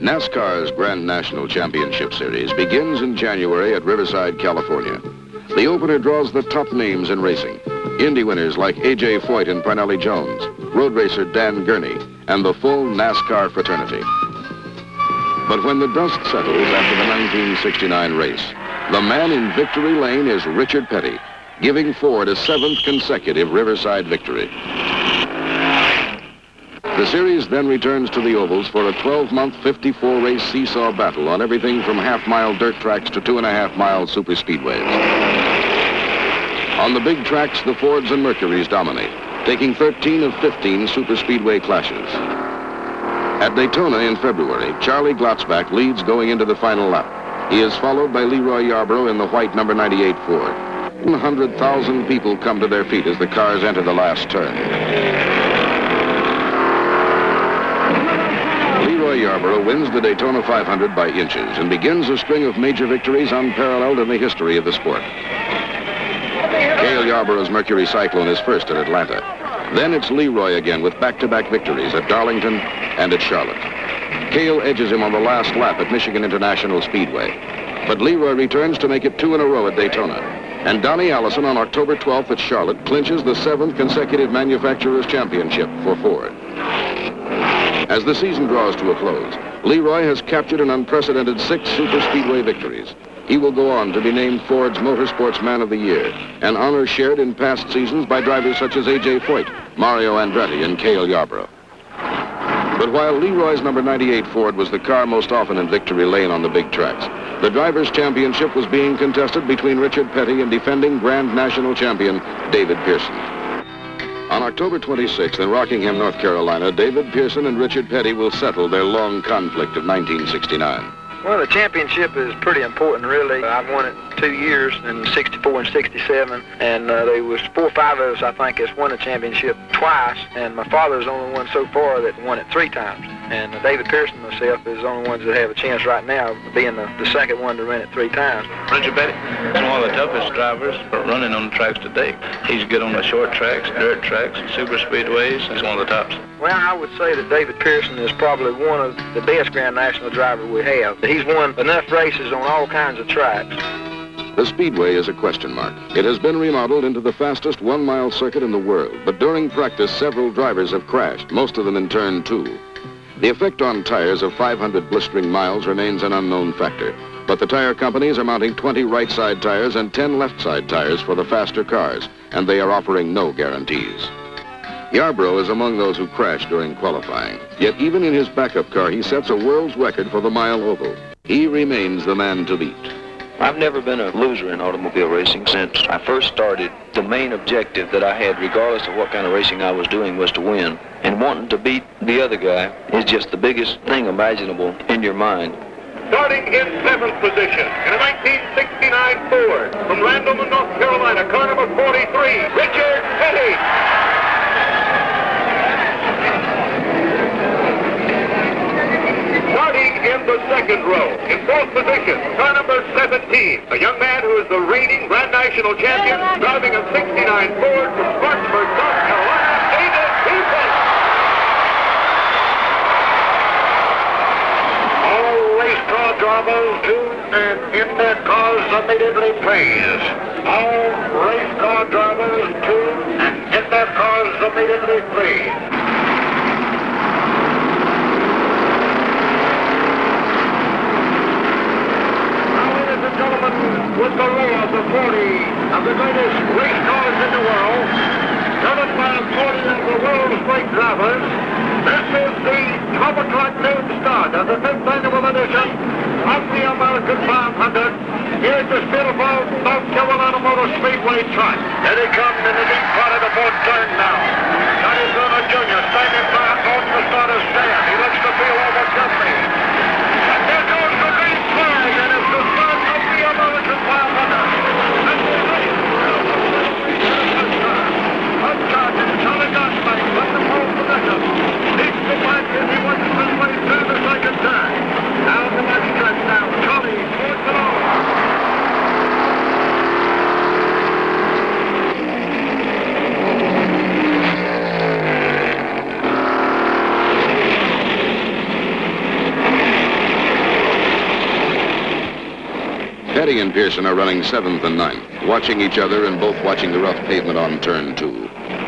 NASCAR's Grand National Championship Series begins in January at Riverside, California. The opener draws the top names in racing. Indy winners like A.J. Foyt and Parnelli Jones, road racer Dan Gurney, and the full NASCAR fraternity. But when the dust settles after the 1969 race, the man in victory lane is Richard Petty, giving Ford a 7th consecutive Riverside victory. The series then returns to the ovals for a 12-month, 54-race seesaw battle on everything from half-mile dirt tracks to 2.5-mile super speedways. On the big tracks, the Fords and Mercurys dominate, taking 13 of 15 super speedway clashes. At Daytona in February, Charlie Glotzback leads going into the final lap. He is followed by Leroy Yarborough in the white number 98 Ford. 100,000 people come to their feet as the cars enter the last turn. Leroy Yarborough wins the Daytona 500 by inches and begins a string of major victories unparalleled in the history of the sport. Cale Yarborough's Mercury Cyclone is first at Atlanta. Then it's Leroy again with back-to-back victories at Darlington and at Charlotte. Cale edges him on the last lap at Michigan International Speedway. But Leroy returns to make it 2 in a row at Daytona. And Donnie Allison on October 12th at Charlotte clinches the 7th consecutive Manufacturers' Championship for Ford. As the season draws to a close, Leroy has captured an unprecedented 6 super speedway victories. He will go on to be named Ford's Motorsports Man of the Year, an honor shared in past seasons by drivers such as A.J. Foyt, Mario Andretti, and Cale Yarborough. But while Leroy's number 98 Ford was the car most often in victory lane on the big tracks, the Drivers' Championship was being contested between Richard Petty and defending Grand National Champion David Pearson. On October 26th in Rockingham, North Carolina, David Pearson and Richard Petty will settle their long conflict of 1969. Well, the championship is pretty important, really. I've won it 2 years, in 64 and 67, and there was 4 or 5 of us, I think, that's won the championship twice, and my father's the only one so far that won it 3 times. And David Pearson and myself is the only ones that have a chance right now of being the second one to win it 3 times. Richard Petty is one of the toughest drivers running on the tracks today. He's good on the short tracks, dirt tracks, super speedways. He's one of the tops. Well, I would say that David Pearson is probably one of the best Grand National drivers we have. He's won enough races on all kinds of tracks. The Speedway is a question mark. It has been remodeled into the fastest 1-mile circuit in the world, but during practice, several drivers have crashed, most of them in turn 2. The effect on tires of 500 blistering miles remains an unknown factor, but the tire companies are mounting 20 right-side tires and 10 left-side tires for the faster cars, and they are offering no guarantees. Yarborough is among those who crashed during qualifying, yet even in his backup car, he sets a world's record for the mile oval. He remains the man to beat. I've never been a loser in automobile racing since I first started. The main objective that I had, regardless of what kind of racing I was doing, was to win. And wanting to beat the other guy is just the biggest thing imaginable in your mind. Starting in 7th position in a 1969 Ford from Randleman, North Carolina, car number 43, Richard Petty. Starting in the 2nd row, in 4th position, car number 17, a young man who is the reigning Grand National Champion, driving a 69 Ford from Spartanburg, North Carolina, David Pearson. All race car drivers do and in their cars immediately praise. All race car drivers do and in their cars immediately praise. With the row of the 40 of the greatest race cars in the world, driven by 40 of the world's great drivers, this is the 12 o'clock noon start of the 5th annual edition of the American 500. Here's the beautiful North Carolina Motor Speedway track. Here he comes in the deep part of the 4th turn now. Johnny Bruno Jr. standing by on the starter's stand. He looks to feel over Jeffrey. And there goes the green flag, and it's the start of the American 500. And the race. Uncharted, Charlie Glotzback from the pole position. Leads the flag as he watches his way through the 2nd turn. Down the next stretch now. Charlie towards the lawn. Petty and Pearson are running 7th and 9th, watching each other and both watching the rough pavement on turn 2.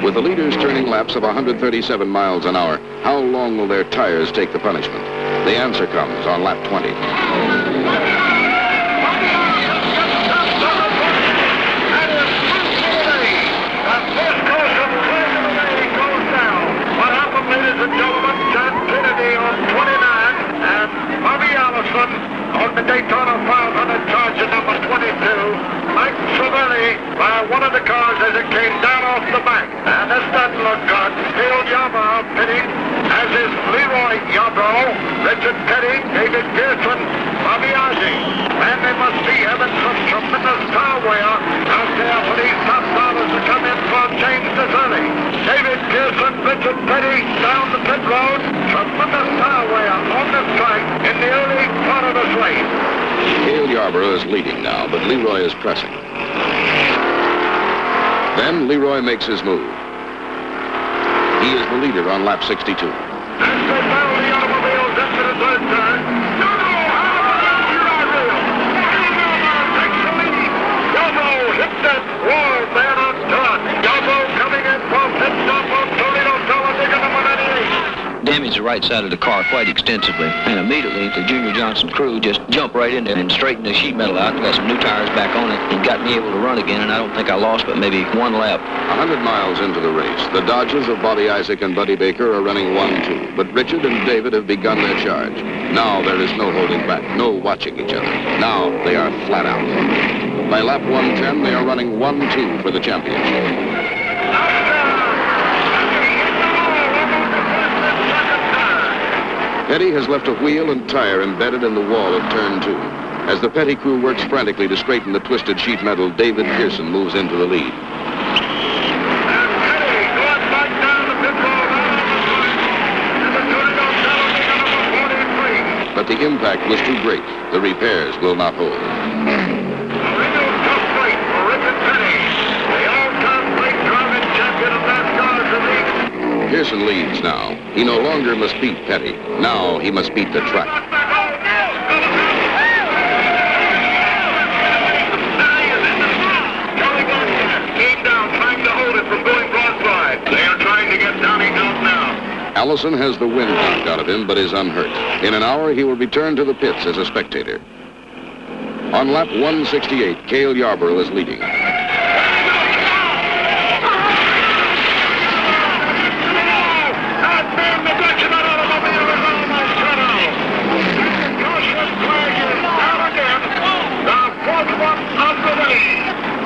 With the leaders turning laps of 137 miles an hour, how long will their tires take the punishment? The answer comes on lap 20. On the Daytona 500 charger number 22, Mike Savelli by one of the cars as it came down off the bank. And this doesn't look good. Cale Yarborough pitting, as is Leroy Yarborough, Richard Petty, David Pearson, Bobby Ozzie. And they must be having some tremendous power wear out there for these top drivers to come in for a change this early. David Pearson, Richard Petty down the pit road. Tremendous power wear on this track in the early part of this race. Cale Yarborough is leading now, but Leroy is pressing. Then Leroy makes his move. He is the leader on lap 62. And they battle the automobiles into the third turn. No, you're not real. Yarborough takes the lead. Yarborough hit that wall there on turn. Yarborough coming in for pit stop on Toledo Talladega number 98. Damaged the right side of the car quite extensively, and immediately the Junior Johnson crew just jumped right in there and straightened the sheet metal out and got some new tires back on it and got me able to run again, and I don't think I lost but maybe one lap. 100 miles into the race, the Dodges of Bobby Isaac and Buddy Baker are running 1-2, but Richard and David have begun their charge. Now there is no holding back, no watching each other. Now they are flat out. By lap 110, they are running 1-2 for the championship. Petty has left a wheel and tire embedded in the wall of turn 2. As the Petty crew works frantically to straighten the twisted sheet metal, David Pearson moves into the lead. But the impact was too great. The repairs will not hold. Pearson leads now. He no longer must beat Petty. Now he must beat the track. Came down, trying to hold it from going broadside. They are trying to get Donnie out now. Allison has the wind knocked out of him, but is unhurt. In an hour, he will return to the pits as a spectator. On lap 168, Cale Yarborough is leading.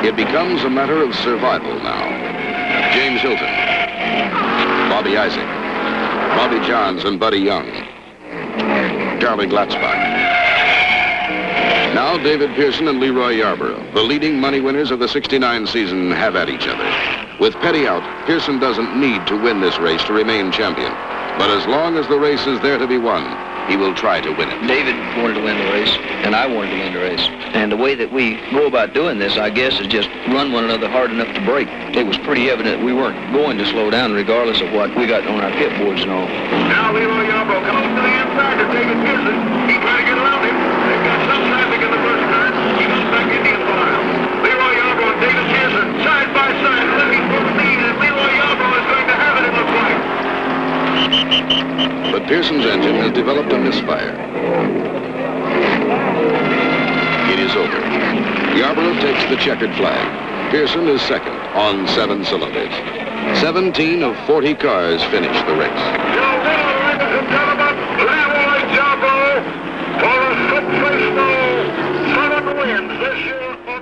It becomes a matter of survival now. James Hilton, Bobby Isaac, Bobby Johns and Buddy Young, Charlie Glatzbach. Now David Pearson and Leroy Yarborough, the leading money winners of the '69 season, have at each other. With Petty out, Pearson doesn't need to win this race to remain champion. But as long as the race is there to be won, he will try to win it. David wanted to win the race, and I wanted to win the race. And the way that we go about doing this, I guess, is just run one another hard enough to break. It was pretty evident we weren't going to slow down regardless of what we got on our pit boards and all. Now Leroy Yarborough comes to the inside to David Pearson. He's trying to get around him. They've got some traffic in the first turn. He goes back Indian file. Leroy Yarborough and David Pearson, side by side, looking for the lead, and Leroy Yarborough is going to have it, it looks like. But Pearson's engine has developed a misfire. It is over. Yarborough takes the checkered flag. Pearson is second on 7 cylinders. 17 of 40 cars finish the race.